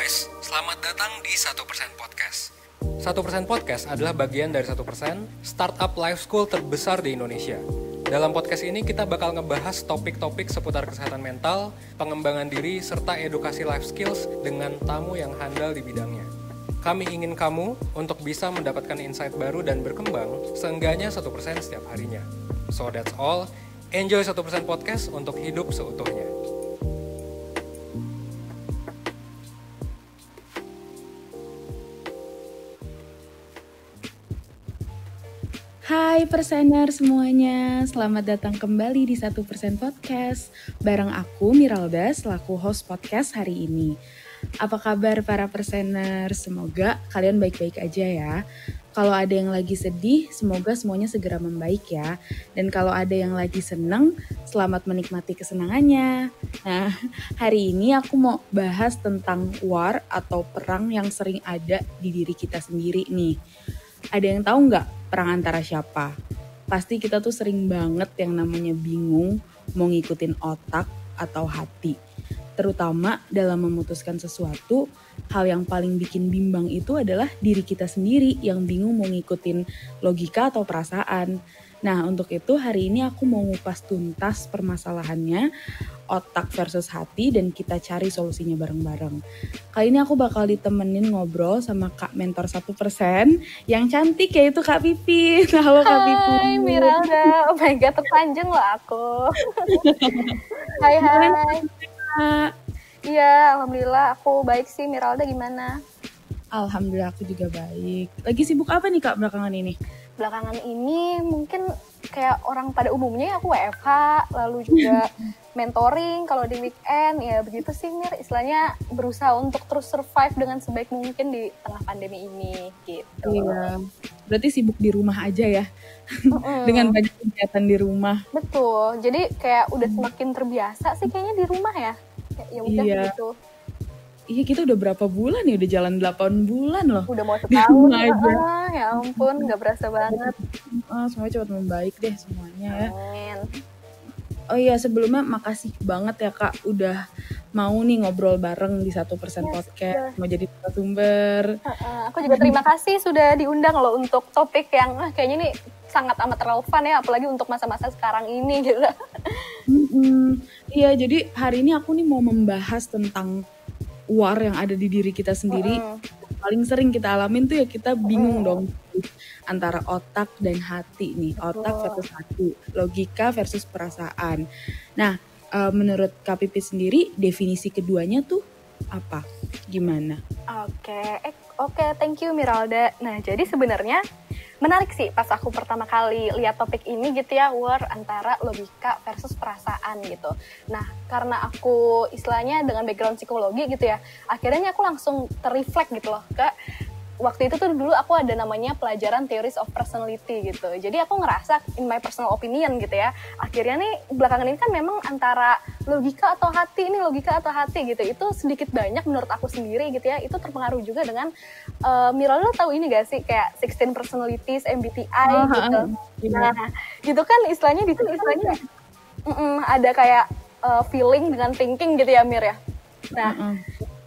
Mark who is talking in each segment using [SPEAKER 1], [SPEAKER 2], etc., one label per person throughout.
[SPEAKER 1] guys, selamat datang di 1% Podcast. 1% Podcast adalah bagian dari 1% startup life school terbesar di Indonesia. Dalam podcast ini kita bakal ngebahas topik-topik seputar kesehatan mental, pengembangan diri, serta edukasi life skills dengan tamu yang handal di bidangnya. Kami ingin kamu untuk bisa mendapatkan insight baru dan berkembang seenggaknya 1% setiap harinya. So that's all, enjoy 1% Podcast untuk hidup seutuhnya.
[SPEAKER 2] Hai persener semuanya, selamat datang kembali di 1% Podcast. Bareng aku Miralda selaku host podcast hari ini. Apa kabar para persener? Semoga kalian baik-baik aja ya. Kalau ada yang lagi sedih, semoga semuanya segera membaik ya. Dan kalau ada yang lagi seneng, selamat menikmati kesenangannya. Nah, hari ini aku mau bahas tentang war atau perang yang sering ada di diri kita sendiri nih. Ada yang tahu nggak perang antara siapa? Pasti kita tuh sering banget yang namanya bingung mau ngikutin otak atau hati. Terutama dalam memutuskan sesuatu, hal yang paling bikin bimbang itu adalah diri kita sendiri yang bingung mau ngikutin logika atau perasaan. Nah, untuk itu hari ini aku mau ngupas tuntas permasalahannya, otak versus hati, dan kita cari solusinya bareng-bareng. Kali ini aku bakal ditemenin ngobrol sama Kak Mentor 1% yang cantik yaitu Kak Pipi. Halo Kak Pipi.
[SPEAKER 3] Hai Miralda, oh my god terpanjang loh aku. Hai. Iya, alhamdulillah aku baik sih. Miralda gimana?
[SPEAKER 2] Alhamdulillah aku juga baik. Lagi sibuk apa nih Kak belakangan ini?
[SPEAKER 3] Belakangan ini mungkin kayak orang pada umumnya aku WFH, lalu juga mentoring kalau di weekend, ya begitu sih Mir. Istilahnya berusaha untuk terus survive dengan sebaik mungkin di tengah pandemi ini gitu.
[SPEAKER 2] Iya, berarti sibuk di rumah aja ya, dengan banyak kegiatan di rumah.
[SPEAKER 3] Betul, jadi kayak udah semakin terbiasa sih kayaknya di rumah ya. Ya udah gitu.
[SPEAKER 2] Iya, kita udah berapa bulan ya? Udah jalan 8 bulan loh.
[SPEAKER 3] Udah mau setahun
[SPEAKER 2] aja.
[SPEAKER 3] Ya ampun, gak berasa banget.
[SPEAKER 2] Semuanya cepat membaik deh semuanya ya.
[SPEAKER 3] Amin.
[SPEAKER 2] Oh iya, sebelumnya makasih banget ya Kak udah mau nih ngobrol bareng di 1% Podcast. Mau jadi narasumber.
[SPEAKER 3] Aku juga terima kasih sudah diundang loh untuk topik yang kayaknya nih sangat amat relevan ya, apalagi untuk masa-masa sekarang ini gitu.
[SPEAKER 2] Iya, jadi hari ini aku nih mau membahas tentang war yang ada di diri kita sendiri. Paling sering kita alamin tuh ya kita bingung dong antara otak dan hati nih. Otak versus hati, logika versus perasaan. Nah, menurut Kak Pipi sendiri definisi keduanya tuh apa? Gimana?
[SPEAKER 3] Oke, thank you Miralda. Nah, jadi sebenarnya menarik sih pas aku pertama kali lihat topik ini gitu ya, war antara logika versus perasaan gitu. Nah, karena aku istilahnya dengan background psikologi gitu ya, akhirnya aku langsung terreflect gitu loh ke waktu itu tuh dulu aku ada namanya pelajaran Theories of Personality gitu. Jadi aku ngerasa in my personal opinion gitu ya, akhirnya nih belakangan ini kan memang antara logika atau hati gitu, itu sedikit banyak menurut aku sendiri gitu ya, itu terpengaruh juga dengan Miralda tahu ini gak sih kayak 16 personalities, MBTI gitu. Nah, gitu kan istilahnya di situ ada kayak feeling dengan thinking gitu ya Mir ya. Nah,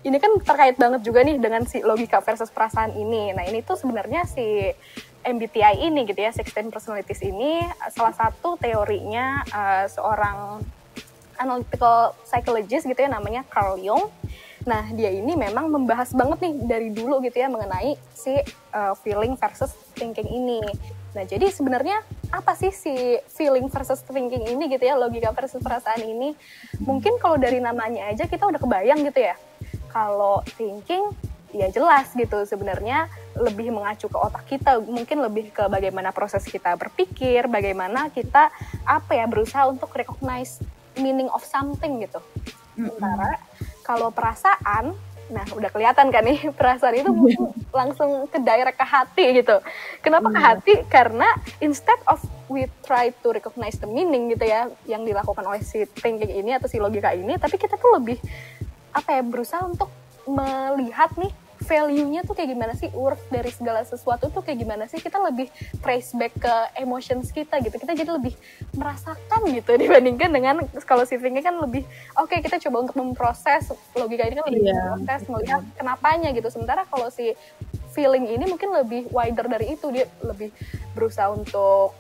[SPEAKER 3] ini kan terkait banget juga nih dengan si logika versus perasaan ini. Nah, ini tuh sebenarnya si MBTI ini gitu ya, 16 personalities ini salah satu teorinya seorang analytical psychologist gitu ya, namanya Carl Jung. Nah, dia ini memang membahas banget nih dari dulu gitu ya mengenai si feeling versus thinking ini. Nah, jadi sebenarnya apa sih si feeling versus thinking ini gitu ya, logika versus perasaan ini? Mungkin kalau dari namanya aja kita udah kebayang gitu ya. Kalau thinking, ya jelas gitu sebenarnya lebih mengacu ke otak kita, mungkin lebih ke bagaimana proses kita berpikir, bagaimana kita berusaha untuk recognize meaning of something gitu. Sementara kalau perasaan, nah udah kelihatan kan nih, perasaan itu langsung ke direct ke hati gitu. Kenapa ke hati? Karena instead of we try to recognize the meaning gitu ya, yang dilakukan oleh si thinking ini atau si logika ini, tapi kita tuh lebih berusaha untuk melihat nih value-nya tuh kayak gimana sih, worth dari segala sesuatu tuh kayak gimana sih, kita lebih trace back ke emotions kita gitu, kita jadi lebih merasakan gitu dibandingkan dengan kalau si thinking kan lebih oke, kita coba untuk memproses, logika ini kan lebih memproses, melihat kenapanya gitu. Sementara kalau si feeling ini mungkin lebih wider dari itu, dia lebih berusaha untuk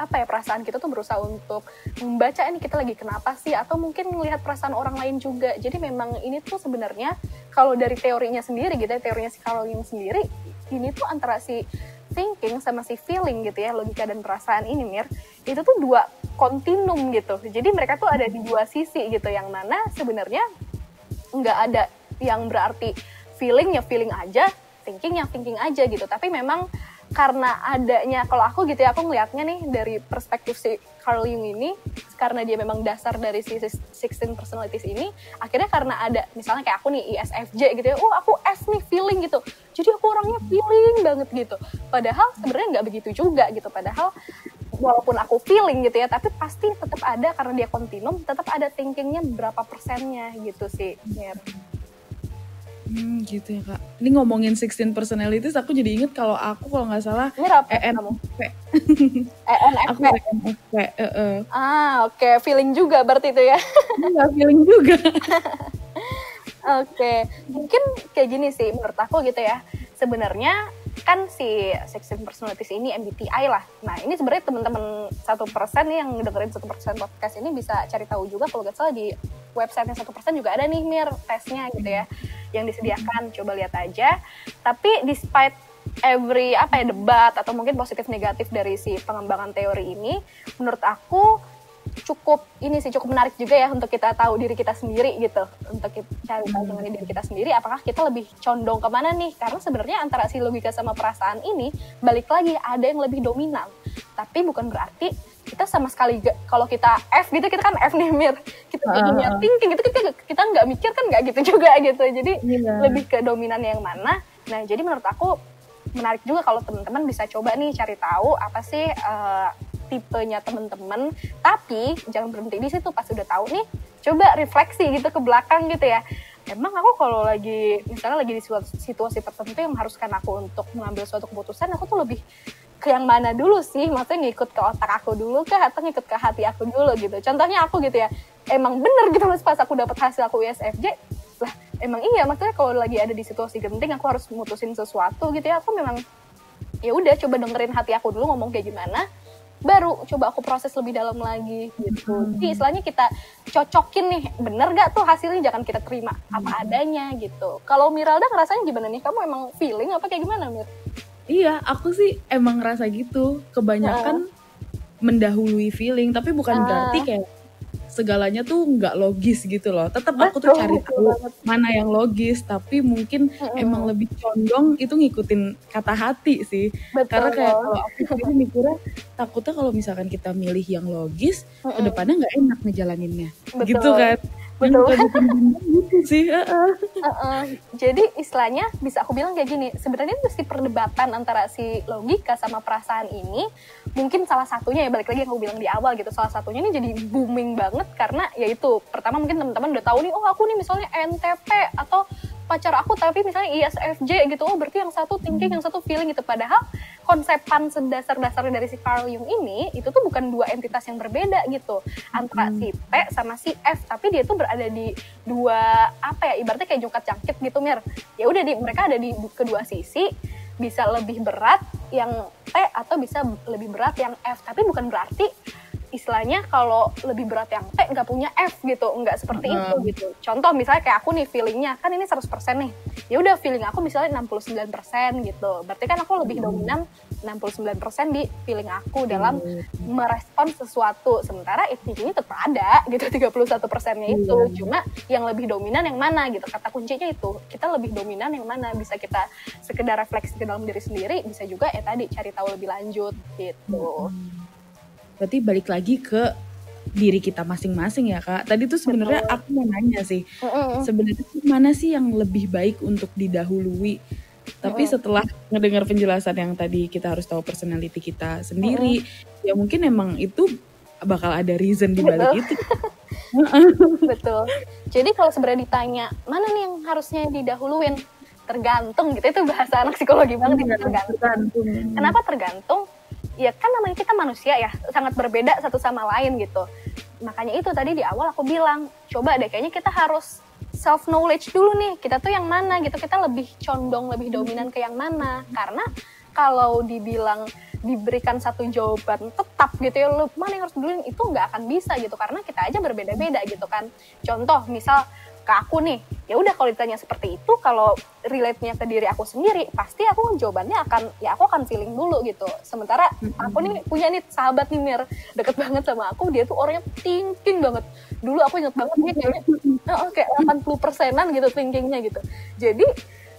[SPEAKER 3] perasaan kita tuh berusaha untuk membaca ini kita lagi kenapa sih, atau mungkin melihat perasaan orang lain juga. Jadi memang ini tuh sebenarnya kalau dari teorinya sendiri gitu ya, teorinya si Carl Jung sendiri, ini tuh antara si thinking sama si feeling gitu ya, logika dan perasaan ini Mir, itu tuh dua kontinum gitu. Jadi mereka tuh ada di dua sisi gitu, yang mana sebenarnya nggak ada yang berarti feeling ya feeling aja, thinking aja gitu. Tapi memang karena adanya, kalau aku gitu ya, aku ngelihatnya nih dari perspektif si Carl Jung ini, karena dia memang dasar dari si 16 personalities ini, akhirnya karena ada misalnya kayak aku nih ISFJ gitu ya, aku S nih feeling gitu, jadi aku orangnya feeling banget gitu. Padahal sebenarnya nggak begitu juga gitu. Padahal walaupun aku feeling gitu ya, tapi pasti tetap ada, karena dia kontinum, tetap ada thinkingnya berapa persennya gitu sih Mir.
[SPEAKER 2] Gitu ya Kak. Ini ngomongin 16 personalities, aku jadi inget kalau nggak salah ENFP. Aku ENFP.
[SPEAKER 3] Oke. Feeling juga berarti itu ya.
[SPEAKER 2] Iya, feeling juga.
[SPEAKER 3] Oke. Mungkin kayak gini sih menurut aku gitu ya. Sebenarnya kan si 16 personalities ini MBTI lah. Nah ini sebenarnya teman-teman 1% nih yang dengerin 1% podcast ini bisa cari tahu juga, kalau nggak salah di websitenya 1% juga ada nih Mir tesnya gitu ya, yang disediakan, coba lihat aja. Tapi despite every debat atau mungkin positif negatif dari si pengembangan teori ini, menurut aku cukup menarik juga ya untuk kita tahu diri kita sendiri gitu, untuk kita cari tahu mengenai diri kita sendiri, apakah kita lebih condong kemana nih. Karena sebenarnya antara si logika sama perasaan ini, balik lagi ada yang lebih dominan, tapi bukan berarti kita sama sekali kalau kita F gitu, kita kan F nih Mir, kita punya thinking gitu, kita nggak mikir kan, nggak gitu juga gitu. Jadi lebih ke dominan yang mana. Nah jadi menurut aku menarik juga kalau teman-teman bisa coba nih cari tahu apa sih tipenya teman-teman, tapi jangan berhenti di situ. Pas udah tahu nih, coba refleksi gitu ke belakang gitu ya. Emang aku kalau misalnya lagi di situasi tertentu yang mengharuskan aku untuk mengambil suatu keputusan, aku tuh lebih ke yang mana dulu sih? Maksudnya ngikut ke otak aku dulu kah, atau ngikut ke hati aku dulu gitu. Contohnya aku gitu ya, emang bener gitu pas aku dapat hasil aku ISFJ, lah emang iya, maksudnya kalau lagi ada di situasi genting aku harus mutusin sesuatu gitu ya, aku memang ya udah coba dengerin hati aku dulu ngomong kayak gimana, baru coba aku proses lebih dalam lagi gitu. Jadi istilahnya kita cocokin nih, bener gak tuh hasilnya, jangan kita terima apa adanya gitu. Kalau Miralda ngerasanya gimana nih? Kamu emang feeling apa kayak gimana Mir?
[SPEAKER 2] Iya, aku sih emang ngerasa gitu. Kebanyakan mendahului feeling, tapi bukan berarti kayak segalanya tuh nggak logis gitu loh. Tetap aku tuh cari tahu mana yang logis, tapi mungkin emang lebih condong itu ngikutin kata hati sih. Karena kayak kalau aku sendiri mikirnya, takutnya kalau misalkan kita milih yang logis, kedepannya nggak enak ngejalaninnya. Gitu kan.
[SPEAKER 3] Betul.
[SPEAKER 2] Gitu sih.
[SPEAKER 3] Jadi istilahnya bisa aku bilang kayak gini, sebenarnya itu si perdebatan antara si logika sama perasaan ini, mungkin salah satunya ya, balik lagi yang aku bilang di awal gitu, salah satunya ini jadi booming banget karena yaitu pertama mungkin teman-teman udah tahu nih, aku nih misalnya NTP atau pacar aku tapi misalnya ISFJ gitu, berarti yang satu thinking, yang satu feeling gitu. Padahal konsepan sedasar-dasarnya dari si Carl Jung ini itu tuh bukan dua entitas yang berbeda gitu, antara si T sama si F, tapi dia tuh berada di dua ibaratnya kayak jokat jangkit gitu Mir. Ya udah mereka ada di kedua sisi, bisa lebih berat yang T atau bisa lebih berat yang F, tapi bukan berarti istilahnya kalau lebih berat yang T nggak punya F gitu, nggak seperti itu gitu. Contoh misalnya kayak aku nih, feelingnya kan ini 100% nih, ya udah feeling aku misalnya 69% gitu, berarti kan aku lebih dominan 69% di feeling aku dalam merespon sesuatu, sementara ini tetap ada gitu 31%-nya itu, cuma yang lebih dominan yang mana gitu. Kata kuncinya itu, kita lebih dominan yang mana, bisa kita sekedar refleksi ke dalam diri sendiri, bisa juga tadi cari tahu lebih lanjut gitu.
[SPEAKER 2] Berarti balik lagi ke diri kita masing-masing ya Kak. Tadi tuh sebenarnya aku mau nanya sih, sebenarnya mana sih yang lebih baik untuk didahului? Tapi setelah ngedengar penjelasan yang tadi, kita harus tahu personality kita sendiri, ya mungkin emang itu bakal ada reason di balik itu.
[SPEAKER 3] Betul. Jadi kalau sebenarnya ditanya mana nih yang harusnya didahuluin, tergantung gitu, itu bahasa anak psikologi banget itu, tergantung. Kenapa tergantung? Ya kan namanya kita manusia ya, sangat berbeda satu sama lain gitu. Makanya itu tadi di awal aku bilang, coba deh kayaknya kita harus self knowledge dulu nih, kita tuh yang mana gitu, kita lebih condong, lebih dominan ke yang mana. Karena kalau diberikan satu jawaban tetap gitu ya, lu mana yang harus duluin, itu nggak akan bisa gitu, karena kita aja berbeda-beda gitu kan. Contoh misal ke aku nih, ya udah kalau ditanya seperti itu, kalau relate-nya ke diri aku sendiri, pasti aku jawabannya aku akan feeling dulu gitu. Sementara aku nih punya nih sahabat nih Mir, deket banget sama aku, dia tuh orangnya thinking banget. Dulu aku inget banget dia kayak 80%-an gitu thinkingnya gitu. Jadi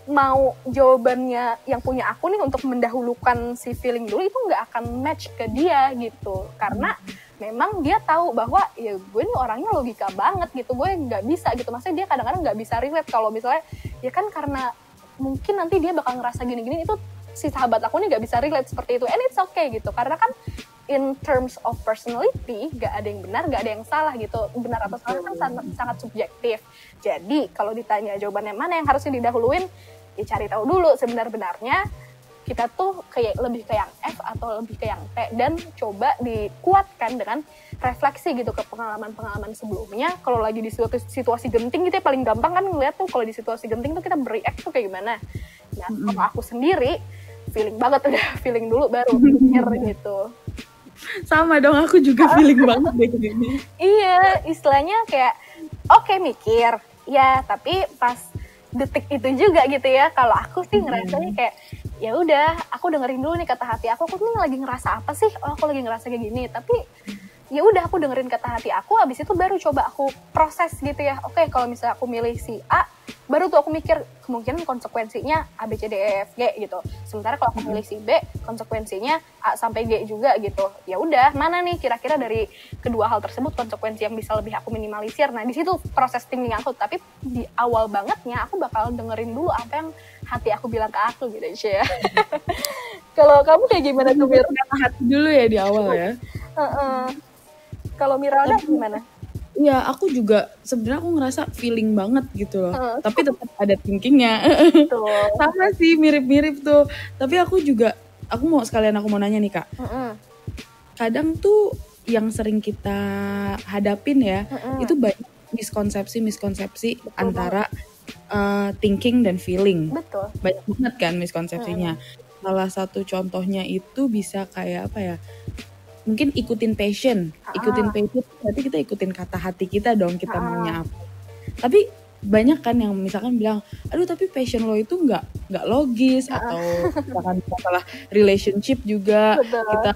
[SPEAKER 3] mau jawabannya yang punya aku nih untuk mendahulukan si feeling dulu, itu nggak akan match ke dia gitu, karena memang dia tahu bahwa ya gue nih orangnya logika banget gitu, gue nggak bisa gitu. Maksudnya dia kadang-kadang nggak bisa relate kalau misalnya ya kan karena mungkin nanti dia bakal ngerasa gini-gini, itu si sahabat aku nih nggak bisa relate seperti itu, and it's okay gitu, karena kan in terms of personality gak ada yang benar, gak ada yang salah gitu. Benar atau salah kan sangat subjektif. Jadi kalau ditanya jawabannya mana yang harusnya didahuluin, ya cari tahu dulu sebenar-benarnya kita tuh lebih ke yang F atau lebih ke yang T, dan coba dikuatkan dengan refleksi gitu ke pengalaman-pengalaman sebelumnya. Kalau lagi di situasi genting gitu ya, paling gampang kan ngeliat tuh kalau di situasi genting tuh kita bereact tuh kayak gimana. Nah kalau aku sendiri feeling banget, udah feeling dulu baru mikir gitu.
[SPEAKER 2] Sama dong, aku juga feeling banget deh gini.
[SPEAKER 3] Iya, istilahnya kayak oke, mikir ya, tapi pas detik itu juga gitu ya, kalau aku sih ngerasanya kayak ya udah, aku dengerin dulu nih kata hati aku nih lagi ngerasa apa sih, oh aku lagi ngerasa kayak gini, tapi ya udah aku dengerin kata hati aku, habis itu baru coba aku proses gitu ya. Oke, kalau misalnya aku milih si A, baru tuh aku mikir kemungkinan konsekuensinya A, B, C, D, E, F, G gitu. Sementara kalau aku milih si B, konsekuensinya A sampai G juga gitu. Ya udah, mana nih kira-kira dari kedua hal tersebut konsekuensi yang bisa lebih aku minimalisir. Nah, di situ proses thinking aku, tapi di awal bangetnya aku bakal dengerin dulu apa yang hati aku bilang ke aku gitu ya. Kalau kamu kayak gimana tuh, Mir?
[SPEAKER 2] Hati dulu ya di awal ya.
[SPEAKER 3] Kalau Miralda gimana?
[SPEAKER 2] Iya, aku juga sebenarnya aku ngerasa feeling banget gitu loh. Tapi tetap ada thinkingnya. Sama sih, mirip-mirip tuh. Tapi aku mau nanya nih Kak. Kadang tuh yang sering kita hadapin ya, itu banyak miskonsepsi antara thinking dan feeling.
[SPEAKER 3] Betul.
[SPEAKER 2] Banyak banget kan miskonsepsinya. Salah satu contohnya itu bisa kayak apa ya? Mungkin ikutin passion berarti kita ikutin kata hati kita dong, kita maunya apa. Tapi banyak kan yang misalkan bilang, aduh tapi passion lo itu nggak logis, atau misalkan masalah relationship juga. Betul. Kita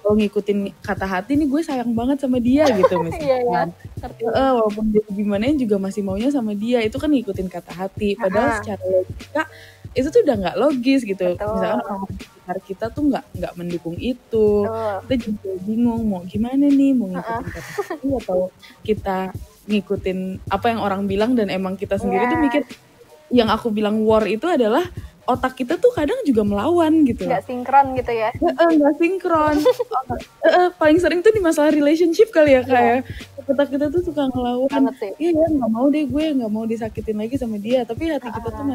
[SPEAKER 2] kalau ngikutin kata hati nih, gue sayang banget sama dia gitu misalkan. Walaupun dia gimana juga masih maunya sama dia, itu kan ngikutin kata hati. Padahal secara logika itu tuh udah nggak logis gitu. Betul. Misalkan orang sekitar kita tuh nggak mendukung itu. Betul. Kita juga bingung mau gimana nih, mau ngikutin kata hati atau kita ngikutin apa yang orang bilang, dan emang kita sendiri tuh mikir yang aku bilang war itu adalah otak kita tuh kadang juga melawan gitu.
[SPEAKER 3] Nggak sinkron gitu ya?
[SPEAKER 2] Nggak sinkron. Paling sering tuh di masalah relationship kali ya kayak otak kita tuh suka ngelawan. Iya, nggak mau deh, gue nggak mau disakitin lagi sama dia, tapi hati kita tuh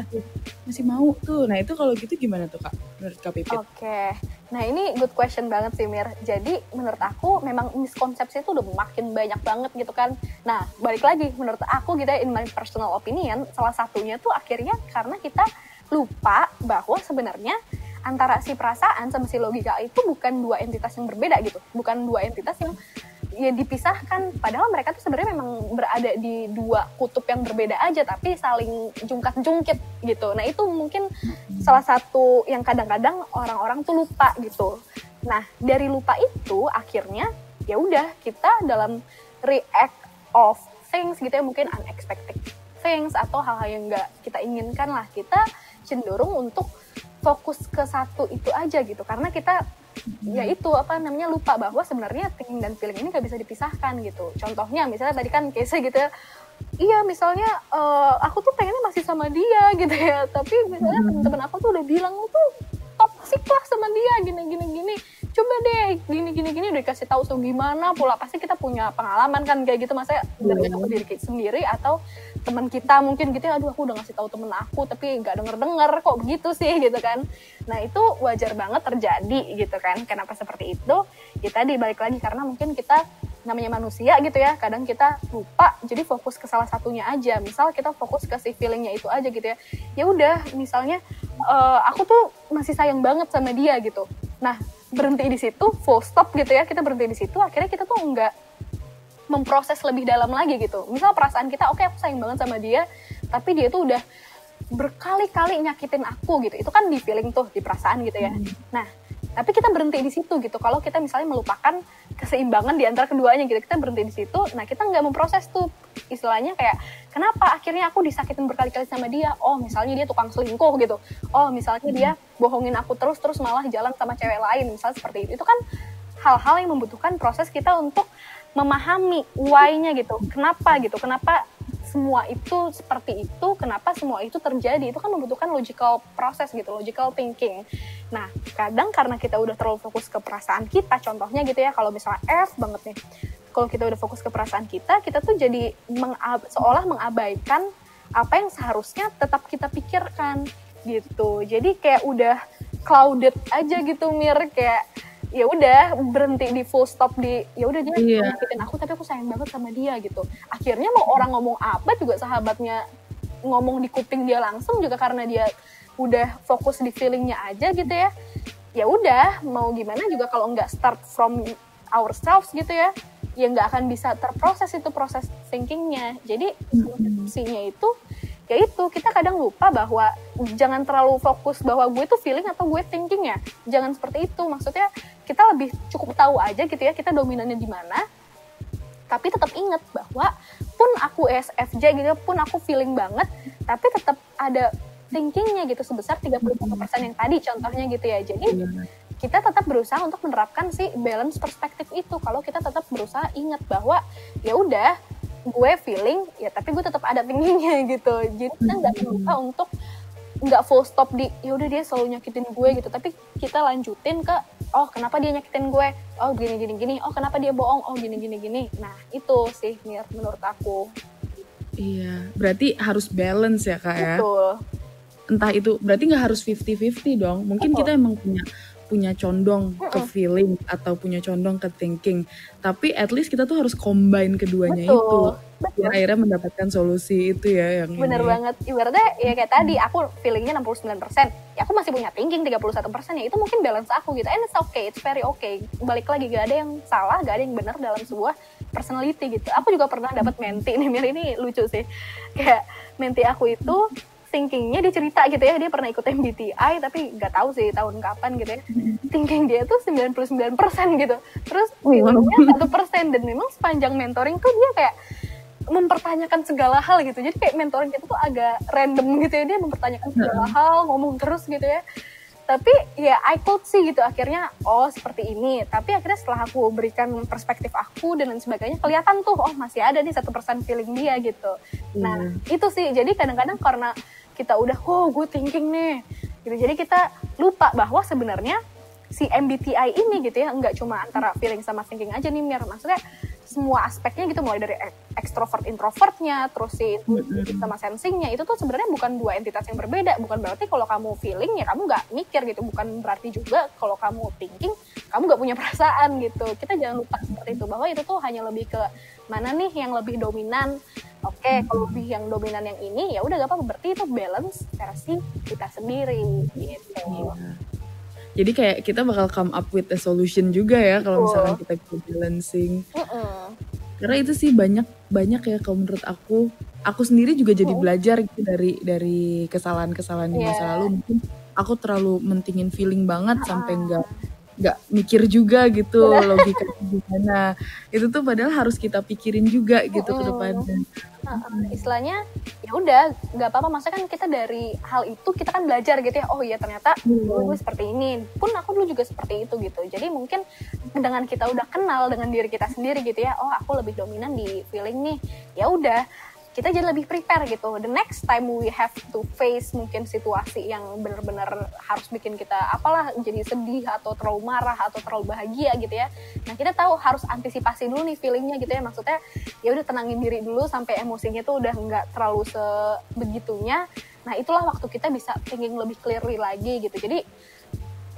[SPEAKER 2] masih mau tuh. Nah itu kalau gitu gimana tuh Kak, menurut Kak Pipit?
[SPEAKER 3] Oke. Nah ini good question banget sih Mir. Jadi menurut aku memang miskonsepsi itu udah makin banyak banget gitu kan. Nah balik lagi, menurut aku gitu ya, in my personal opinion, salah satunya tuh akhirnya karena kita lupa bahwa sebenarnya antara si perasaan sama si logika itu bukan dua entitas yang berbeda gitu. Bukan dua entitas yang ya dipisahkan. Padahal mereka tuh sebenarnya memang berada di dua kutub yang berbeda aja, tapi saling jungkat-jungkit gitu. Nah itu mungkin salah satu yang kadang-kadang orang-orang tuh lupa gitu. Nah dari lupa itu akhirnya ya udah kita dalam react of things gitu ya, mungkin unexpected things atau hal-hal yang nggak kita inginkan lah, kita cenderung untuk fokus ke satu itu aja gitu, karena kita ya itu lupa bahwa sebenarnya thinking dan feeling ini nggak bisa dipisahkan gitu. Contohnya misalnya tadi kan case gitu ya, iya misalnya aku tuh pengennya masih sama dia gitu ya, tapi misalnya teman-teman aku tuh udah bilang lu tuh toxic lah sama dia gini. coba deh gini udah dikasih tahu so gimana pula, pasti kita punya pengalaman kan kayak gitu, masa dari diri kita sendiri atau teman kita mungkin gitu ya, aduh aku udah ngasih tahu temen aku tapi nggak denger kok begitu sih gitu kan. Nah itu wajar banget terjadi gitu kan. Kenapa seperti itu? Ya tadi balik lagi karena mungkin kita namanya manusia gitu ya, kadang kita lupa jadi fokus ke salah satunya aja. Misal kita fokus ke si feelingnya itu aja gitu ya, ya udah misalnya aku tuh masih sayang banget sama dia gitu, nah berhenti di situ, full stop gitu ya, kita berhenti di situ, akhirnya kita tuh nggak memproses lebih dalam lagi gitu. Misal perasaan kita, oke, aku sayang banget sama dia, tapi dia tuh udah berkali-kali nyakitin aku gitu, itu kan di feeling tuh, di perasaan gitu ya. Nah tapi kita berhenti di situ gitu. Kalau kita misalnya melupakan keseimbangan di antara keduanya gitu, kita berhenti di situ. Nah kita nggak memproses tuh, istilahnya kayak kenapa akhirnya aku disakitin berkali-kali sama dia. Oh misalnya dia tukang selingkuh gitu. Oh misalnya dia bohongin aku terus malah jalan sama cewek lain. Misalnya seperti itu kan hal-hal yang membutuhkan proses kita untuk memahami why-nya gitu. Kenapa gitu? Kenapa semua itu seperti itu, kenapa semua itu terjadi, itu kan membutuhkan logical proses gitu, logical thinking. Nah, kadang karena kita udah terlalu fokus ke perasaan kita, contohnya gitu ya, kalau misalnya F banget nih, kalau kita udah fokus ke perasaan kita tuh jadi seolah mengabaikan apa yang seharusnya tetap kita pikirkan gitu. Jadi kayak udah clouded aja gitu, Mir, kayak ya udah berhenti di full stop di ya udah dia nyakitin aku tapi aku sayang banget sama dia gitu. Akhirnya mau orang ngomong apa juga sahabatnya ngomong di kuping dia langsung juga karena dia udah fokus di feelingnya aja gitu ya. Ya udah mau gimana juga kalau nggak start from ourselves gitu ya nggak akan bisa terproses itu proses thinkingnya. Jadi solusinya itu ya itu, kita kadang lupa bahwa jangan terlalu fokus bahwa gue tuh feeling atau gue thinking ya. Jangan seperti itu. Maksudnya kita lebih cukup tahu aja gitu ya, kita dominannya di mana. Tapi tetap ingat bahwa pun aku ESFJ gitu, pun aku feeling banget, tapi tetap ada thinkingnya gitu sebesar 35% yang tadi contohnya gitu ya. Jadi kita tetap berusaha untuk menerapkan si balance perspektif itu. Kalau kita tetap berusaha ingat bahwa ya udah gue feeling ya tapi gue tetap ada thinkingnya gitu. Jadi kita nggak lupa untuk nggak full stop di ya udah dia selalu nyakitin gue gitu, tapi kita lanjutin ke oh kenapa dia nyakitin gue, oh gini, oh kenapa dia bohong, oh gini. Nah itu sih Mir menurut aku.
[SPEAKER 2] Iya, berarti harus balance ya Kak ya.
[SPEAKER 3] Betul.
[SPEAKER 2] Entah itu berarti nggak harus 50-50 dong. Mungkin kita emang punya condong ke feeling atau punya condong ke thinking, tapi at least kita tuh harus combine keduanya. Betul. Biar akhirnya mendapatkan solusi itu ya yang
[SPEAKER 3] bener ini. Banget, ibaratnya ya kayak tadi aku feelingnya 69%, ya aku masih punya thinking 31%, ya itu mungkin balance aku gitu, and it's okay, it's very okay. Balik lagi, gak ada yang salah, gak ada yang benar dalam sebuah personality gitu. Aku juga pernah dapat menti nih, Mir, ini lucu sih, kayak menti aku itu thinkingnya dia cerita gitu ya, dia pernah ikut MBTI tapi nggak tahu sih tahun kapan gitu ya. Thinking dia tuh 99% gitu, terus feelingnya 1%, dan memang sepanjang mentoring tuh dia kayak mempertanyakan segala hal gitu. Jadi kayak mentoring itu tuh agak random gitu ya, dia mempertanyakan segala hal, ngomong terus gitu ya. Tapi ya I could see gitu akhirnya, oh seperti ini. Tapi akhirnya setelah aku berikan perspektif aku dan lain sebagainya, kelihatan tuh oh masih ada nih 1% feeling dia gitu. Nah itu sih, jadi kadang-kadang karena kita udah gue thinking nih gitu, jadi kita lupa bahwa sebenarnya si MBTI ini gitu ya nggak cuma antara feeling sama thinking aja nih Mir, maksudnya semua aspeknya gitu, mulai dari extrovert introvertnya, terus si sama sensingnya, itu tuh sebenarnya bukan dua entitas yang berbeda. Bukan berarti kalau kamu feeling ya kamu nggak mikir gitu, bukan berarti juga kalau kamu thinking kamu nggak punya perasaan gitu. Kita jangan lupa seperti itu, bahwa itu tuh hanya lebih ke mana nih yang lebih dominan. Oke, kalau lebih yang dominan yang ini ya udah gak apa-apa, berarti itu balance versi kita sendiri gitu.
[SPEAKER 2] Jadi kayak kita bakal come up with a solution juga ya kalau misalkan kita bisa balancing. Karena itu sih banyak ya kalau menurut aku sendiri juga jadi belajar gitu dari kesalahan-kesalahan di masa lalu. Mungkin aku terlalu mentingin feeling banget sampai nggak mikir juga gitu logika gimana. Itu tuh padahal harus kita pikirin juga gitu ke depannya.
[SPEAKER 3] Istilahnya ya udah nggak apa-apa, maksudnya kan kita dari hal itu kita kan belajar gitu ya, oh iya ternyata gue seperti ini, pun aku dulu juga seperti itu gitu. Jadi mungkin dengan kita udah kenal dengan diri kita sendiri gitu ya, oh aku lebih dominan di feeling nih, ya udah kita jadi lebih prepare gitu. The next time we have to face mungkin situasi yang benar-benar harus bikin kita apalah jadi sedih atau terlalu marah atau terlalu bahagia gitu ya. Nah kita tahu harus antisipasi dulu nih feelingnya gitu ya, maksudnya ya udah tenangin diri dulu sampai emosinya tuh udah nggak terlalu sebegitunya. Nah itulah waktu kita bisa thinking lebih clearly lagi gitu. Jadi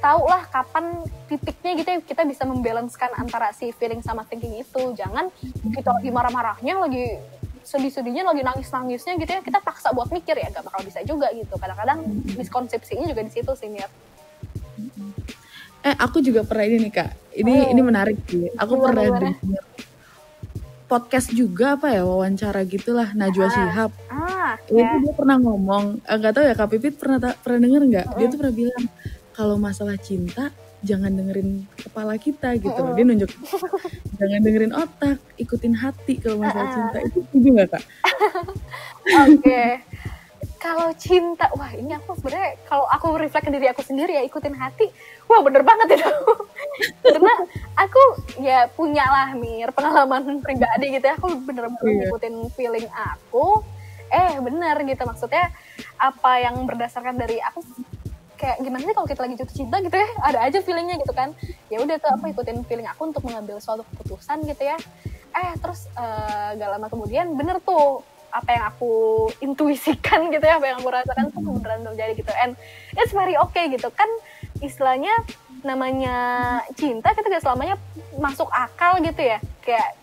[SPEAKER 3] tahulah kapan titiknya gitu ya kita bisa membalancekan antara si feeling sama thinking itu. Jangan kita lagi marah-marahnya, lagi sedih-sedihnya, lagi nangis-nangisnya gitu ya, kita paksa buat mikir ya gak bakal bisa juga gitu. Kadang-kadang miskonsepsinya juga di situ sih, Mir.
[SPEAKER 2] Aku juga pernah ini nih Kak. Ini menarik sih. Aku pernah dengar podcast juga wawancara gitulah Najwa Shihab. Itu dia pernah ngomong, nggak tahu ya Kak Pipit pernah denger nggak? Dia tuh pernah bilang kalau masalah cinta jangan dengerin kepala kita gitu loh. Dia nunjuk jangan dengerin otak, ikutin hati kalau masalah cinta. Itu setuju nggak Kak?
[SPEAKER 3] Oke. Kalau cinta, wah ini aku sebenarnya kalau aku reflect ke diri aku sendiri ya ikutin hati, wah bener banget itu. Karena aku ya punya lah Mir pengalaman pribadi gitu ya, aku bener-bener ngikutin feeling aku. Bener gitu, maksudnya apa yang berdasarkan dari aku kayak gimana sih kalau kita lagi jatuh cinta gitu ya, ada aja feelingnya gitu kan. Ya udah tuh aku ikutin feeling aku untuk mengambil suatu keputusan gitu ya. Terus gak lama kemudian bener tuh apa yang aku intuisikan gitu ya, apa yang aku rasakan tuh beneran terjadi gitu. And it's very okay gitu kan, istilahnya namanya cinta kita gak selamanya masuk akal gitu ya, kayak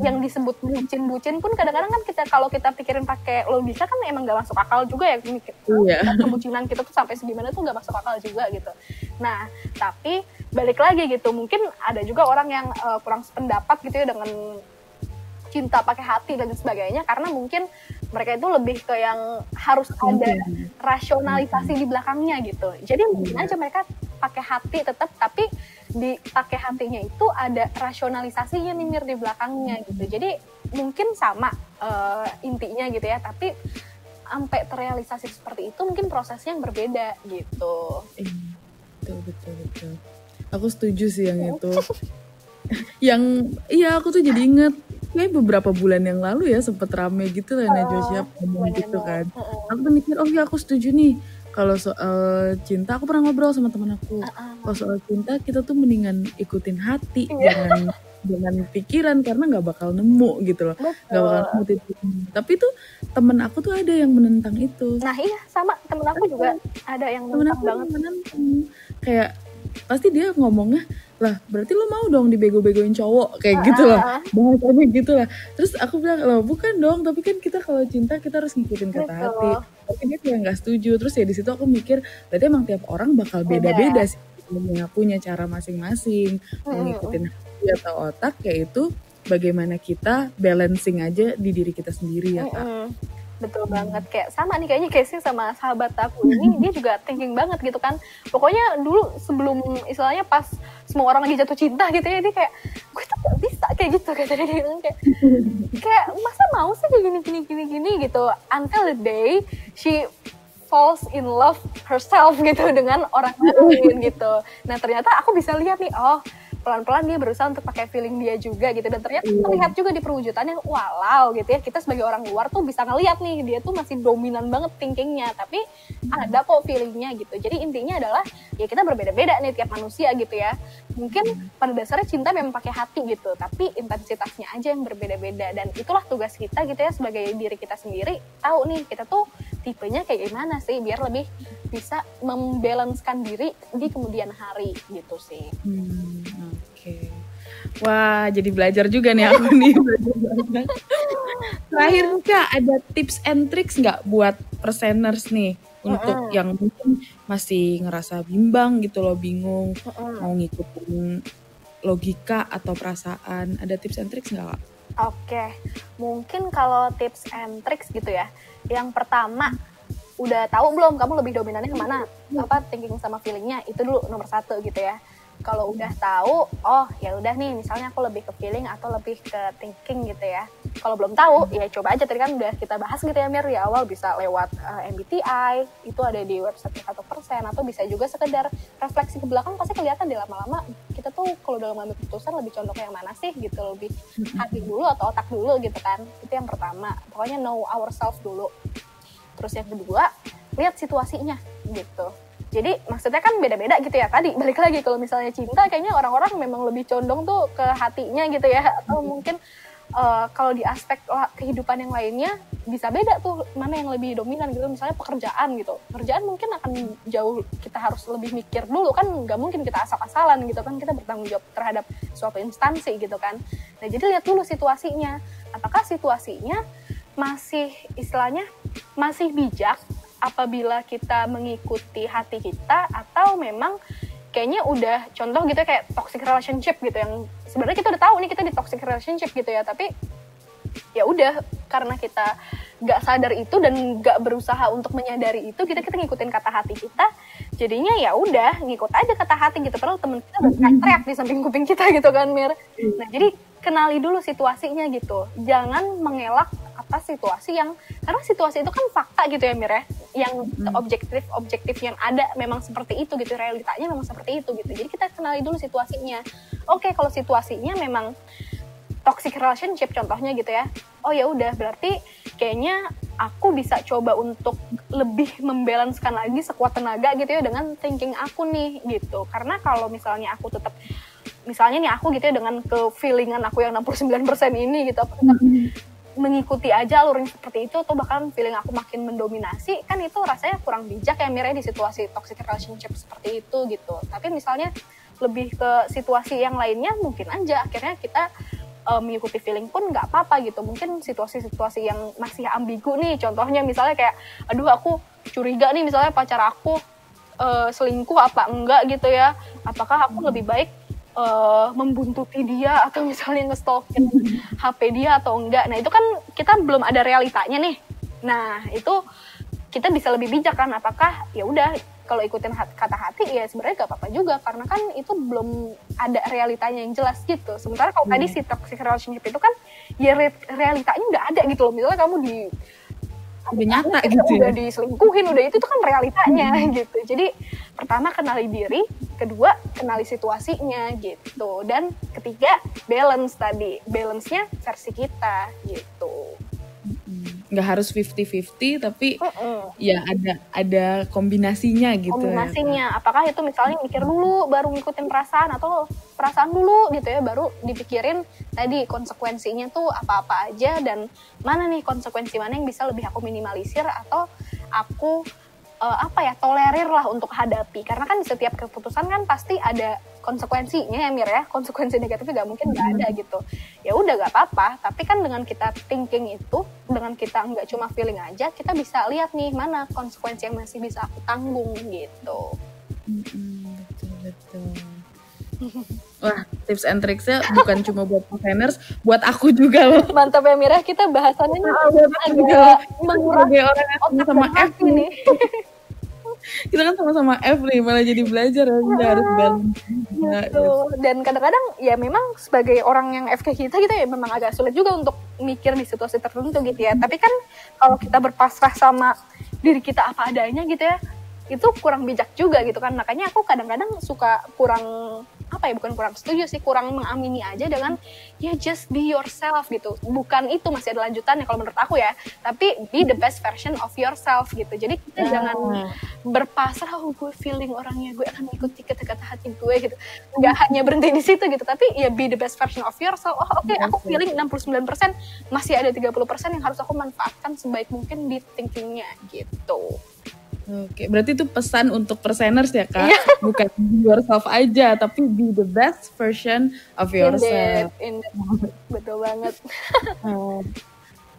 [SPEAKER 3] yang disebut bucin-bucin pun kadang-kadang kan kita kalau kita pikirin pakai logika kan emang gak masuk akal juga ya, kebucinan kita tuh sampai segimana tuh gak masuk akal juga gitu. Nah tapi balik lagi gitu, mungkin ada juga orang yang kurang sependapat gitu ya dengan cinta pakai hati dan sebagainya, karena mungkin mereka itu lebih ke yang harus ada rasionalisasi di belakangnya gitu. Jadi mungkin aja mereka pakai hati tetap, tapi di pakai hatinya itu ada rasionalisasinya nih Mir di belakangnya gitu. Jadi mungkin sama intinya gitu ya, tapi sampai terrealisasi seperti itu mungkin prosesnya yang berbeda gitu.
[SPEAKER 2] Betul. Aku setuju sih yang itu. Aku tuh jadi inget kayak beberapa bulan yang lalu ya sempet rame gitu lah Najwa Shihab ngomong gitu kan. Aku tuh mikir aku setuju nih kalau soal cinta. Aku pernah ngobrol sama teman aku, kalau soal cinta kita tuh mendingan ikutin hati, jangan pikiran, karena nggak bakal nemu gitu loh, nggak bakal nemu titik. Tapi tuh temen aku tuh ada yang menentang itu.
[SPEAKER 3] Nah iya sama temen aku juga ada yang menentang banget.
[SPEAKER 2] Kayak pasti dia ngomongnya lah berarti lo mau dong dibego-begoin cowok kayak gitu loh, bahasanya gitu lah. Terus aku bilang loh bukan dong, tapi kan kita kalau cinta kita harus ngikutin kata hati. Tapi dia kayak nggak setuju. Terus ya di situ aku mikir berarti emang tiap orang bakal beda-beda sih, punya cara masing-masing mau ngikutin hati atau otak, kayak itu bagaimana kita balancing aja di diri kita sendiri ya Kak.
[SPEAKER 3] Betul banget, kayak sama nih kayaknya case-nya sama sahabat aku ini, dia juga thinking banget gitu kan. Pokoknya dulu sebelum istilahnya pas semua orang lagi jatuh cinta gitu ya, dia kayak gue tuh gak bisa kayak gitu katanya, dia bilang kayak masa mau sih kayak gini gitu, until the day she falls in love herself gitu dengan orang lain gitu. Nah ternyata aku bisa lihat nih, pelan-pelan dia berusaha untuk pakai feeling dia juga gitu, dan ternyata terlihat juga di perwujudannya, walau gitu ya, kita sebagai orang luar tuh bisa ngelihat nih dia tuh masih dominan banget thinkingnya, tapi ada kok feelingnya gitu. Jadi intinya adalah ya kita berbeda-beda nih tiap manusia gitu ya. Mungkin pada dasarnya cinta memang pakai hati gitu, tapi intensitasnya aja yang berbeda-beda, dan itulah tugas kita gitu ya sebagai diri kita sendiri, tahu nih kita tuh tipenya kayak gimana sih biar lebih bisa membalancekan diri di kemudian hari gitu sih.
[SPEAKER 2] Oke. Wah, jadi belajar juga nih aku nih. Terakhir Kak, ada tips and tricks nggak buat perseners nih untuk yang mungkin masih ngerasa bimbang gitu loh, bingung mau ngikutin logika atau perasaan. Ada tips and tricks nggak Kak?
[SPEAKER 3] Oke, mungkin kalau tips and tricks gitu ya. Yang pertama, udah tahu belum kamu lebih dominannya kemana? Thinking sama feelingnya, itu dulu nomor 1 gitu ya. Kalau udah tahu, oh ya udah nih, misalnya aku lebih ke feeling atau lebih ke thinking gitu ya. Kalau belum tahu, ya coba aja, tadi kan udah kita bahas gitu ya Mir, di awal bisa lewat MBTI, itu ada di website 1%, atau bisa juga sekedar refleksi ke belakang, pasti kelihatan deh lama-lama kita tuh kalau dalam mengambil keputusan lebih condong yang mana sih gitu, lebih hati dulu atau otak dulu gitu kan. Itu yang pertama, pokoknya know ourselves dulu. Terus yang kedua, lihat situasinya gitu. Jadi maksudnya kan beda-beda gitu ya. Tadi balik lagi, kalau misalnya cinta kayaknya orang-orang memang lebih condong tuh ke hatinya gitu ya. Atau mungkin kalau di aspek kehidupan yang lainnya bisa beda tuh, mana yang lebih dominan gitu. Misalnya pekerjaan gitu. Pekerjaan mungkin akan jauh, kita harus lebih mikir dulu kan, nggak mungkin kita asal-asalan gitu kan. Kita bertanggung jawab terhadap suatu instansi gitu kan. Nah jadi lihat dulu situasinya. Apakah situasinya masih istilahnya masih bijak apabila kita mengikuti hati kita, atau memang kayaknya udah contoh gitu kayak toxic relationship gitu, yang sebenarnya kita udah tahu nih kita di toxic relationship gitu ya, tapi ya udah karena kita nggak sadar itu dan nggak berusaha untuk menyadari itu, kita ngikutin kata hati kita, jadinya ya udah ngikut aja kata hati gitu, padahal temen kita udah teriak di samping kuping kita gitu kan Mir. Nah jadi kenali dulu situasinya gitu, jangan mengelak atas situasi yang, karena situasi itu kan fakta gitu ya Mir ya, yang objektif yang ada memang seperti itu gitu, realitanya memang seperti itu gitu. Jadi kita kenali dulu situasinya. Oke, kalau situasinya memang toxic relationship contohnya gitu ya, oh ya udah berarti kayaknya aku bisa coba untuk lebih membalancekan lagi sekuat tenaga gitu ya dengan thinking aku nih gitu. Karena kalau misalnya aku tetap, misalnya nih aku gitu ya dengan ke feelingan aku yang 69% ini gitu, aku tetap mengikuti aja alur yang seperti itu, atau bahkan feeling aku makin mendominasi, kan itu rasanya kurang bijak ya Mir di situasi toxic relationship seperti itu gitu. Tapi misalnya lebih ke situasi yang lainnya, mungkin aja akhirnya kita mengikuti feeling pun nggak apa-apa gitu. Mungkin situasi-situasi yang masih ambigu nih, contohnya misalnya kayak, aduh aku curiga nih misalnya pacar aku selingkuh apa enggak gitu ya, apakah aku lebih baik membuntuti dia atau misalnya nge-stalkin HP dia atau enggak. Nah itu kan kita belum ada realitanya nih. Nah itu kita bisa lebih bijak kan, apakah ya udah kalau ikutin kata hati ya sebenarnya gak apa-apa juga, karena kan itu belum ada realitanya yang jelas gitu. Sementara kalau tadi si toxic relationship itu kan ya realitanya nggak ada gitu loh. Misalnya kamu
[SPEAKER 2] udah nyata gitu
[SPEAKER 3] udah diselingkuhin, udah itu kan realitanya gitu. Jadi pertama kenali diri, kedua kenali situasinya gitu, dan ketiga balance tadi, balance-nya versi kita gitu.
[SPEAKER 2] Nggak harus 50-50 tapi ya ada kombinasinya gitu.
[SPEAKER 3] Kombinasinya, apakah itu misalnya mikir dulu baru ngikutin perasaan, atau perasaan dulu gitu ya baru dipikirin tadi konsekuensinya tuh apa-apa aja, dan mana nih konsekuensi mana yang bisa lebih aku minimalisir atau aku tolerir lah untuk hadapi. Karena kan di setiap keputusan kan pasti ada konsekuensinya ya Mir ya, konsekuensi negatifnya gak mungkin gak ada gitu. Ya udah gak apa-apa, tapi kan dengan kita thinking itu, dengan kita nggak cuma feeling aja, kita bisa lihat nih mana konsekuensi yang masih bisa aku tanggung gitu.
[SPEAKER 2] Betul. Wah, tips and tricksnya bukan cuma buat planners, buat aku juga loh.
[SPEAKER 3] Mantap ya Mira, kita bahasannya
[SPEAKER 2] agak mengurangi orang yang sama F nih. Kita kan sama-sama F nih, malah jadi belajar ya, harus balance
[SPEAKER 3] gitu. Dan kadang-kadang ya memang sebagai orang yang FK kita gitu ya memang agak sulit juga untuk mikir di situasi tertentu gitu ya. Tapi kan kalau kita berpasrah sama diri kita apa adanya gitu ya, itu kurang bijak juga gitu kan. Makanya aku kadang-kadang suka bukan kurang setuju sih, kurang mengamini aja dengan ya just be yourself gitu. Bukan itu, masih ada lanjutannya kalau menurut aku ya, tapi be the best version of yourself gitu. Jadi kita jangan berpasrah, gue feeling orangnya, gue akan ikuti kata-kata hati gue gitu. Nggak hanya berhenti di situ gitu, tapi ya be the best version of yourself. Oh oke, aku feeling 69%, masih ada 30% yang harus aku manfaatkan sebaik mungkin di thinkingnya gitu.
[SPEAKER 2] Oke, berarti itu pesan untuk perseners ya Kak, bukan be yourself aja, tapi be the best version of yourself.
[SPEAKER 3] Indeed. Betul banget.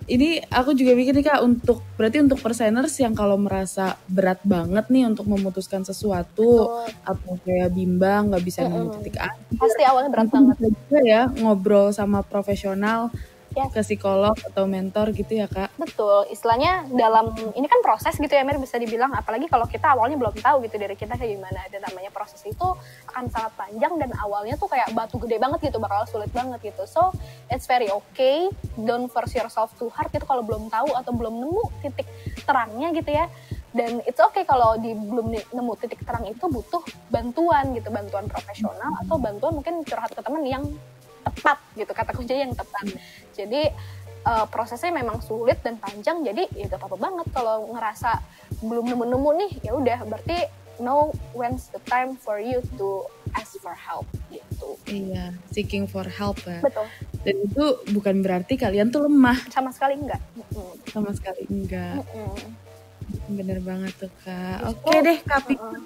[SPEAKER 2] Ini aku juga mikir nih Kak, berarti untuk perseners yang kalau merasa berat banget nih untuk memutuskan sesuatu, atau kayak bimbang, nggak bisa nemu titik akhir.
[SPEAKER 3] Pasti awalnya berat banget.
[SPEAKER 2] Bisa juga ya ngobrol sama profesional
[SPEAKER 3] Yes.
[SPEAKER 2] ke psikolog atau mentor gitu ya Kak?
[SPEAKER 3] Betul, istilahnya dalam ini kan proses gitu ya Mir, bisa dibilang, apalagi kalau kita awalnya belum tahu gitu dari kita kayak gimana, dan namanya proses itu akan sangat panjang dan awalnya tuh kayak batu gede banget gitu, bakal sulit banget gitu. So it's very okay, don't force yourself too hard gitu kalau belum tahu atau belum nemu titik terangnya gitu ya. Dan it's okay kalau belum nemu titik terang itu butuh bantuan gitu, bantuan profesional atau bantuan mungkin curhat ke teman yang tepat gitu, kata kuncinya yang tepat. Jadi prosesnya memang sulit dan panjang, jadi ya gak apa-apa banget kalau ngerasa belum nemu-nemu nih, ya udah berarti know when's the time for you to ask for help gitu.
[SPEAKER 2] Iya, seeking for help ya.
[SPEAKER 3] Betul.
[SPEAKER 2] Dan itu bukan berarti kalian tuh lemah.
[SPEAKER 3] Sama sekali enggak.
[SPEAKER 2] Sama sekali enggak. Bener banget tuh Kak.
[SPEAKER 3] Justru,
[SPEAKER 2] Oke deh Kak Pipit,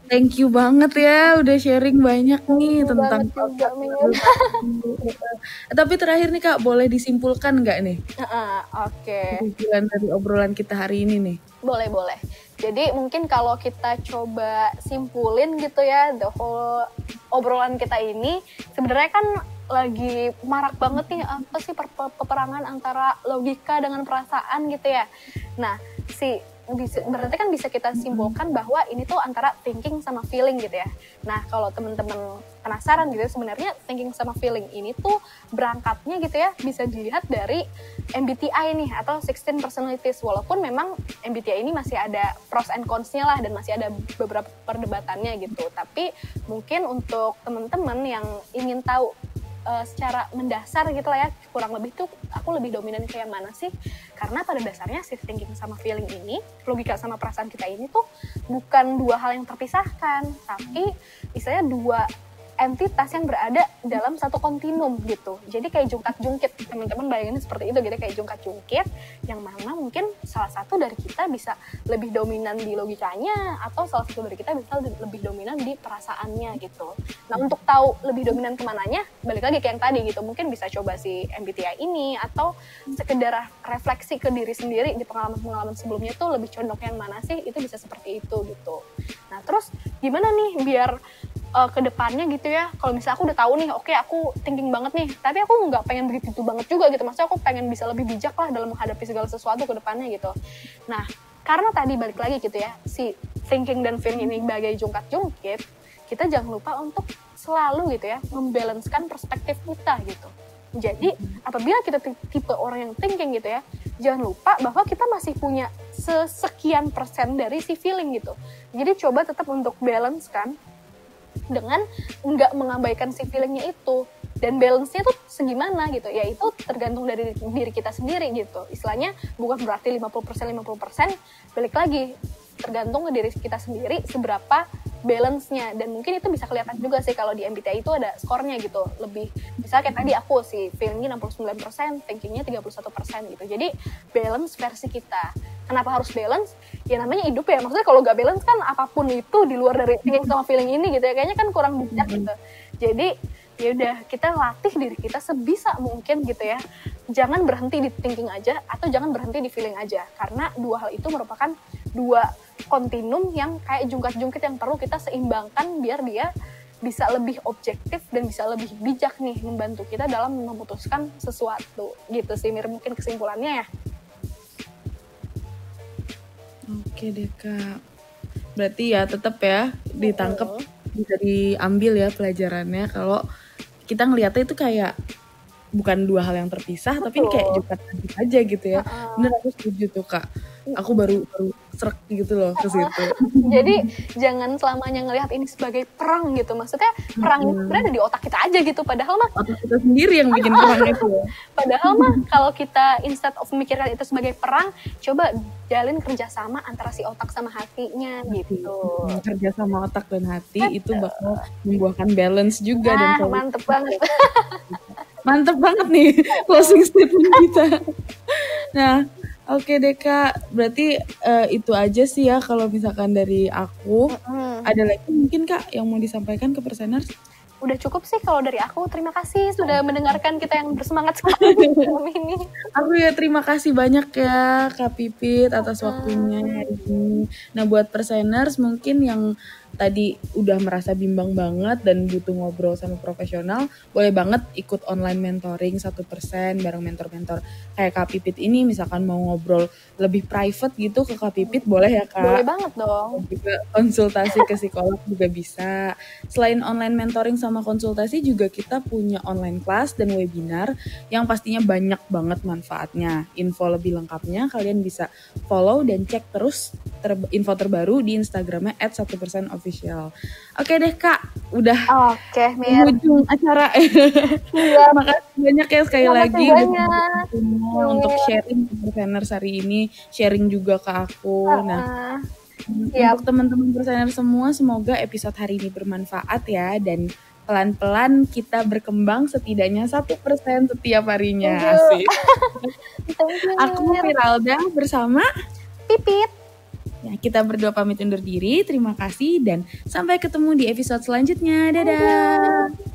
[SPEAKER 2] thank you banget ya udah sharing banyak nih tentang podcast. Tapi terakhir nih Kak, boleh disimpulkan nggak nih
[SPEAKER 3] Oke.
[SPEAKER 2] kesimpulan dari obrolan kita hari ini nih?
[SPEAKER 3] Boleh. Jadi mungkin kalau kita coba simpulin gitu ya, the whole obrolan kita ini sebenarnya kan lagi marak banget nih apa sih peperangan antara logika dengan perasaan gitu ya. Nah, berarti kan bisa kita simpulkan bahwa ini tuh antara thinking sama feeling gitu ya. Nah, kalau teman-teman penasaran gitu sebenarnya thinking sama feeling ini tuh berangkatnya gitu ya bisa dilihat dari MBTI nih atau 16 personalities, walaupun memang MBTI ini masih ada pros and cons-nya lah dan masih ada beberapa perdebatannya gitu. Tapi mungkin untuk teman-teman yang ingin tahu secara mendasar gitu lah ya, kurang lebih tuh aku lebih dominan kayak mana sih, karena pada dasarnya si thinking sama feeling ini, logika sama perasaan kita ini tuh bukan dua hal yang terpisahkan, tapi istilahnya dua entitas yang berada dalam satu kontinum gitu. Jadi kayak jungkat-jungkit, teman-teman bayangin seperti itu gitu, kayak jungkat-jungkit yang mana mungkin salah satu dari kita bisa lebih dominan di logikanya atau salah satu dari kita bisa lebih dominan di perasaannya gitu. Nah, untuk tahu lebih dominan kemananya, balik lagi ke yang tadi gitu, mungkin bisa coba si MBTI ini atau sekedar refleksi ke diri sendiri di pengalaman-pengalaman sebelumnya tuh lebih condong yang mana sih, itu bisa seperti itu gitu. Nah, terus gimana nih biar ke depannya gitu ya, kalau misalnya aku udah tahu nih, oke, aku thinking banget nih, tapi aku nggak pengen begitu banget juga gitu, maksudnya aku pengen bisa lebih bijak lah dalam menghadapi segala sesuatu ke depannya gitu. Nah, karena tadi balik lagi gitu ya, si thinking dan feeling ini bagai jungkat-jungkit, kita jangan lupa untuk selalu gitu ya, membalancekan perspektif kita gitu. Jadi, apabila kita tipe orang yang thinking gitu ya, jangan lupa bahwa kita masih punya sekian persen dari si feeling gitu. Jadi, coba tetap untuk balance kan, dengan nggak mengabaikan si feelingnya itu, dan balance-nya tuh segimana gitu, ya itu tergantung dari diri kita sendiri gitu. Istilahnya bukan berarti 50%, balik lagi tergantung ke diri kita sendiri seberapa balance-nya, dan mungkin itu bisa kelihatan juga sih kalau di MBTI itu ada skornya gitu, lebih misalnya kayak tadi aku sih feelingnya 69%, thinkingnya 31% gitu. Jadi balance versi kita. Kenapa harus balance? Ya namanya hidup ya, maksudnya kalau gak balance kan apapun itu di luar dari thinking sama feeling ini gitu ya, kayaknya kan kurang bijak gitu. Jadi ya udah, kita latih diri kita sebisa mungkin gitu ya, jangan berhenti di thinking aja atau jangan berhenti di feeling aja, karena dua hal itu merupakan dua kontinum yang kayak jungkat-jungkit yang perlu kita seimbangkan biar dia bisa lebih objektif dan bisa lebih bijak nih membantu kita dalam memutuskan sesuatu gitu sih Mir, mungkin kesimpulannya ya.
[SPEAKER 2] Oke deh Kak, berarti ya tetap ya ditangkap, bisa diambil ya pelajarannya kalau kita ngeliatnya itu kayak bukan dua hal yang terpisah, tapi ini kayak jungkat-jungkit aja gitu ya. Bener, aku setuju tuh Kak. Aku baru serak gitu loh ke situ.
[SPEAKER 3] Jadi jangan selamanya ngelihat ini sebagai perang gitu. Maksudnya perang itu sebenarnya ada di otak kita aja gitu. Padahal mah
[SPEAKER 2] otak kita sendiri yang bikin perang itu ya.
[SPEAKER 3] Padahal mah kalau kita instead of memikirkan itu sebagai perang, coba jalin kerjasama antara si otak sama hatinya gitu.
[SPEAKER 2] Kerja sama otak dan hati itu bakal membuahkan balance juga. Dan
[SPEAKER 3] mantep banget.
[SPEAKER 2] Mantep banget nih closing statement kita. Nah, oke deh Kak, berarti itu aja sih ya kalau misalkan dari aku. Ada lagi mungkin Kak yang mau disampaikan ke Perseners?
[SPEAKER 3] Udah cukup sih kalau dari aku. Terima kasih sudah mendengarkan kita yang bersemangat sekali malam ini.
[SPEAKER 2] Aku ya terima kasih banyak ya Kak Pipit atas waktunya hari ini. Nah, buat Perseners mungkin yang tadi udah merasa bimbang banget dan butuh ngobrol sama profesional, boleh banget ikut online mentoring 1% bareng mentor-mentor kayak Kak Pipit ini. Misalkan mau ngobrol lebih private gitu ke Kak Pipit, boleh ya Kak?
[SPEAKER 3] Boleh banget dong.
[SPEAKER 2] Juga konsultasi ke psikolog juga bisa. Selain online mentoring sama konsultasi, juga kita punya online class dan webinar yang pastinya banyak banget manfaatnya. Info lebih lengkapnya kalian bisa follow dan cek terus info terbaru di Instagramnya @1%official. Oke deh Kak, udah
[SPEAKER 3] Oke, Mir.
[SPEAKER 2] ujung acara.
[SPEAKER 3] Iya.
[SPEAKER 2] Makasih banyak ya sekali lagi
[SPEAKER 3] banyak.
[SPEAKER 2] untuk sharing perseners hari ini, sharing juga ke aku. Nah, untuk teman-teman perseners semua, semoga episode hari ini bermanfaat ya, dan pelan-pelan kita berkembang setidaknya 1% setiap harinya. Asik. Aku Miralda bersama
[SPEAKER 3] Pipit.
[SPEAKER 2] Ya, kita berdua pamit undur diri. Terima kasih dan sampai ketemu di episode selanjutnya. Dadah.